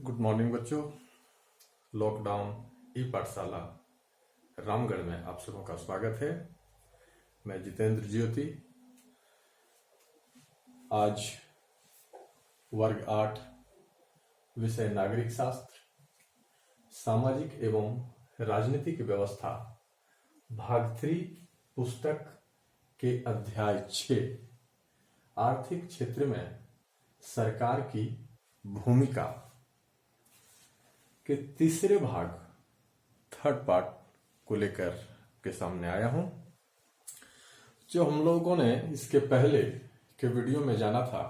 Good morning बच्चों। Lockdown ई पाठशाला रामगढ़ में आप सबों का स्वागत है। मैं जितेंद्र ज्योति आज वर्ग 8 विषय नागरिक शास्त्र सामाजिक एवं राजनीतिक व्यवस्था भाग 3 पुस्तक के अध्याय 6 आर्थिक क्षेत्र में सरकार की भूमिका के तीसरे भाग थर्ड पार्ट को लेकर के सामने आया हूं। जो हम लोगों ने इसके पहले के वीडियो में जाना था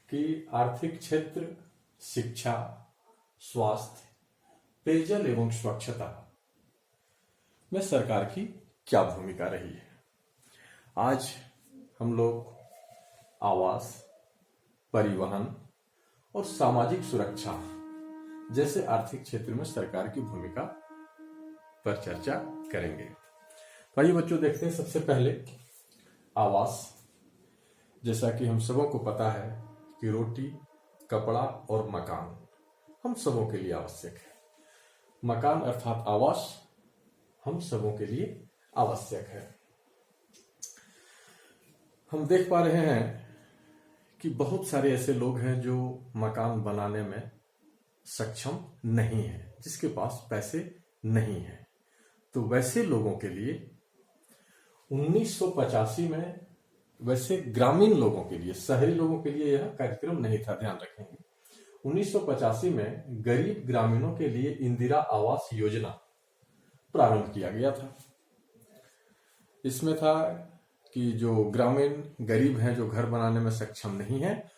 कि आर्थिक क्षेत्र, शिक्षा, स्वास्थ्य, पेयजल एवं स्वच्छता में सरकार की क्या भूमिका रही है। आज हम लोग आवास, परिवहन और सामाजिक सुरक्षा जैसे आर्थिक क्षेत्र में सरकार की भूमिका पर चर्चा करेंगे। तो आइए बच्चों देखते हैं। सबसे पहले आवास। जैसा कि हम सबों को पता है कि रोटी, कपड़ा और मकान हम सबों के लिए आवश्यक है। मकान अर्थात आवास हम सबों के लिए आवश्यक है। हम देख पा रहे हैं कि बहुत सारे ऐसे लोग हैं जो मकान बनाने में सक्षम नहीं है, जिसके पास पैसे नहीं है। तो वैसे लोगों के लिए 1985 में, वैसे ग्रामीण लोगों के लिए, शहरी लोगों के लिए यह कार्यक्रम नहीं था, ध्यान रखेंगे। 1985 में गरीब ग्रामीणों के लिए इंदिरा आवास योजना प्रारंभ किया गया था। इसमें था कि जो ग्रामीण गरीब हैं, जो घर बनाने में सक्षम नहीं है,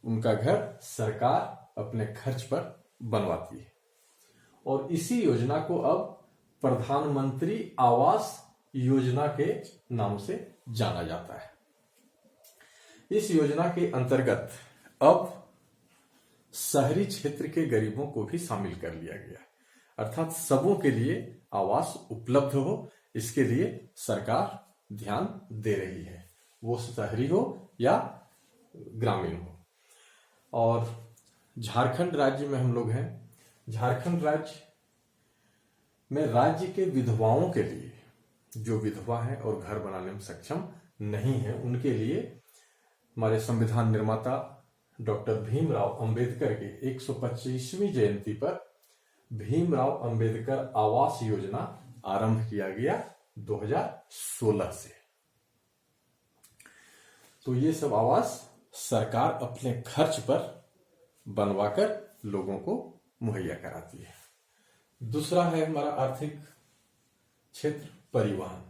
उनका घर सरकार अपने खर्च पर बनवाती है। और इसी योजना को अब प्रधानमंत्री आवास योजना के नाम से जाना जाता है। इस योजना के अंतर्गत अब शहरी क्षेत्र के गरीबों को भी शामिल कर लिया गया, अर्थात सबों के लिए आवास उपलब्ध हो, इसके लिए सरकार ध्यान दे रही है, वो शहरी हो या ग्रामीण हो। और झारखंड राज्य में हम लोग हैं। झारखंड राज्य में राज्य के विधवाओं के लिए, जो विधवा हैं और घर बनाने में सक्षम नहीं है, उनके लिए हमारे संविधान निर्माता डॉक्टर भीमराव अंबेडकर के 125वीं जयंती पर भीमराव अंबेडकर आवास योजना आरंभ किया गया 2016 से। तो ये सब आवास सरकार अपने खर्च पर बनवाकर लोगों को मुहैया कराती है। दूसरा है हमारा आर्थिक क्षेत्र परिवहन।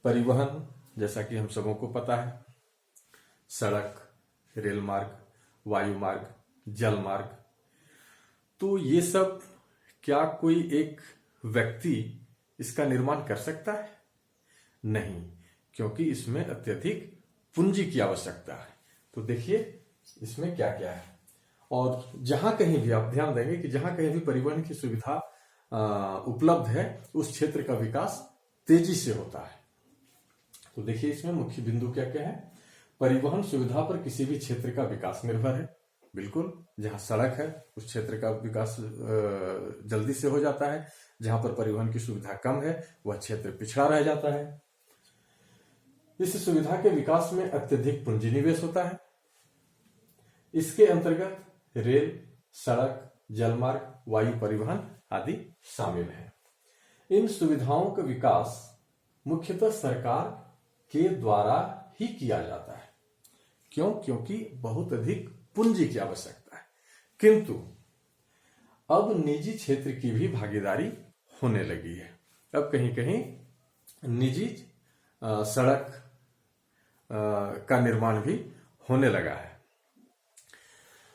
परिवहन जैसा कि हम सबों को पता है, सड़क, रेल मार्ग, वायु मार्ग, जल मार्ग। तो ये सब क्या कोई एक व्यक्ति इसका निर्माण कर सकता है? नहीं, क्योंकि इसमें अत्यधिक पूंजी की आवश्यकता है। तो देखिए इसमें क्या क्या है। और जहां कहीं भी आप ध्यान देंगे कि जहां कहीं भी परिवहन की सुविधा उपलब्ध है, उस क्षेत्र का विकास तेजी से होता है। तो देखिए इसमें मुख्य बिंदु क्या क्या है। परिवहन सुविधा पर किसी भी क्षेत्र का विकास निर्भर है। बिल्कुल, जहां सड़क है उस क्षेत्र का विकास जल्दी से हो जाता है। जहां पर परिवहन की सुविधा कम है, वह क्षेत्र पिछड़ा रह जाता है। इस सुविधा के विकास में अत्यधिक पूंजी निवेश होता है। इसके अंतर्गत रेल, सड़क, जलमार्ग, वायु परिवहन आदि शामिल हैं। इन सुविधाओं का विकास मुख्यतः सरकार के द्वारा ही किया जाता है। क्यों? क्योंकि बहुत अधिक पूंजी की आवश्यकता है। किंतु अब निजी क्षेत्र की भी भागीदारी होने लगी है। अब कहीं कहीं निजी सड़क का निर्माण भी होने लगा है।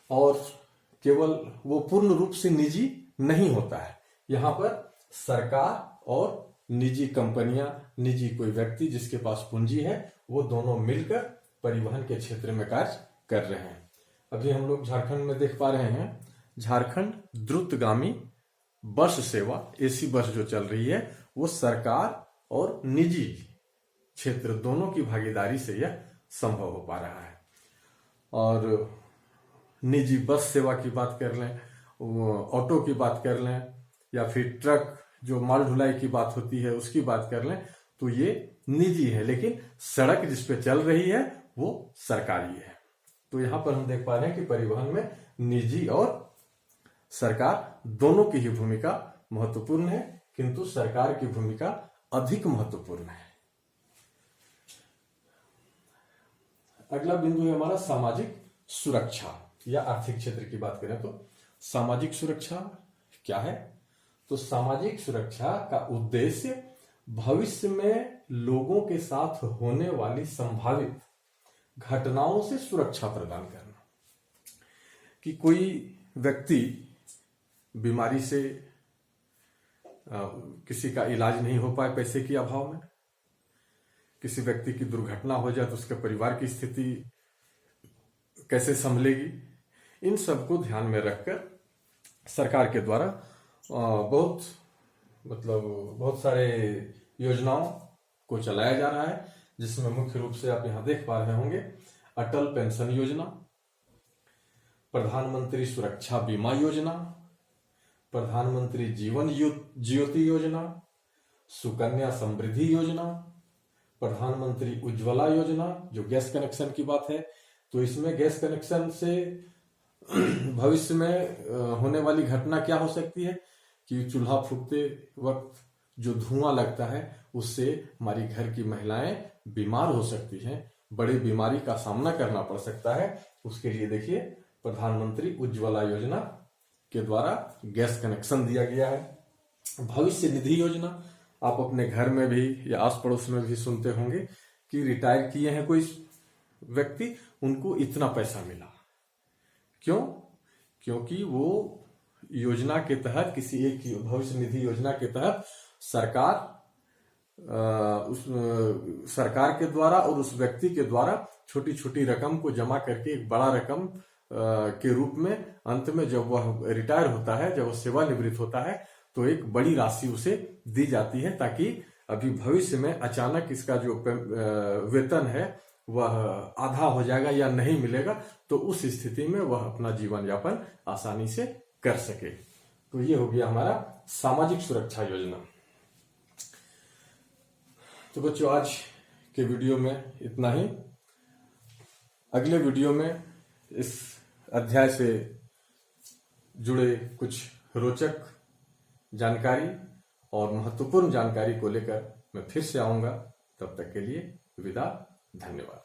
और केवल वो पूर्ण रूप से निजी नहीं होता है। यहां पर सरकार और निजी कंपनियां, निजी कोई व्यक्ति जिसके पास पूंजी है, वो दोनों मिलकर परिवहन के क्षेत्र में कार्य कर रहे हैं। अभी हम लोग झारखंड में देख पा रहे हैं, झारखंड द्रुतगामी बस सेवा, एसी बस जो चल रही है, वो सरकार और निजी क्षेत्र दोनों की भागीदारी से यह संभव हो पा रहा है। और निजी बस सेवा की बात कर लें, ऑटो की बात कर लें, या फिर ट्रक जो माल ढुलाई की बात होती है उसकी बात कर लें, तो ये निजी है, लेकिन सड़क जिस पे चल रही है वो सरकारी है। तो यहां पर हम देख पा रहे हैं कि परिवहन में निजी और सरकार दोनों की ही भूमिका महत्वपूर्ण है, किंतु सरकार की भूमिका अधिक महत्वपूर्ण है। अगला बिंदु है हमारा सामाजिक सुरक्षा या आर्थिक क्षेत्र की बात करें तो सामाजिक सुरक्षा क्या है? तो सामाजिक सुरक्षा का उद्देश्य भविष्य में लोगों के साथ होने वाली संभावित घटनाओं से सुरक्षा प्रदान करना। कि कोई व्यक्ति बीमारी से किसी का इलाज नहीं हो पाए पैसे के अभाव में, किसी व्यक्ति की दुर्घटना हो जाए तो उसके परिवार की स्थिति कैसे संभलेगी, इन सबको ध्यान में रखकर सरकार के द्वारा बहुत सारे योजनाओं को चलाया जा रहा है, जिसमें मुख्य रूप से आप यहां देख पा रहे होंगे अटल पेंशन योजना, प्रधानमंत्री सुरक्षा बीमा योजना, प्रधानमंत्री जीवन ज्योति योजना, सुकन्या समृद्धि योजना, प्रधानमंत्री उज्ज्वला योजना जो गैस कनेक्शन की बात है। तो इसमें गैस कनेक्शन से भविष्य में होने वाली घटना क्या हो सकती है कि चूल्हा फूकते वक्त जो धुआं लगता है उससे हमारी घर की महिलाएं बीमार हो सकती हैं, बड़ी बीमारी का सामना करना पड़ सकता है। उसके लिए देखिए प्रधानमंत्री उज्ज्वला योजना के द्वारा गैस कनेक्शन दिया गया है। भविष्य निधि योजना आप अपने घर में भी या आस पड़ोस में भी सुनते होंगे कि रिटायर किए हैं कोई व्यक्ति, उनको इतना पैसा मिला। क्यों? क्योंकि वो योजना के तहत, किसी एक भविष्य निधि योजना के तहत सरकार के द्वारा और उस व्यक्ति के द्वारा छोटी छोटी रकम को जमा करके एक बड़ा रकम के रूप में अंत में जब वह रिटायर होता है, जब वह सेवानिवृत्त होता है, तो एक बड़ी राशि उसे दी जाती है, ताकि अभी भविष्य में अचानक इसका जो वेतन है वह आधा हो जाएगा या नहीं मिलेगा, तो उस स्थिति में वह अपना जीवन यापन आसानी से कर सके। तो ये हो गया हमारा सामाजिक सुरक्षा योजना। तो बच्चों आज के वीडियो में इतना ही। अगले वीडियो में इस अध्याय से जुड़े कुछ रोचक जानकारी और महत्वपूर्ण जानकारी को लेकर मैं फिर से आऊंगा। तब तक के लिए विदा, धन्यवाद।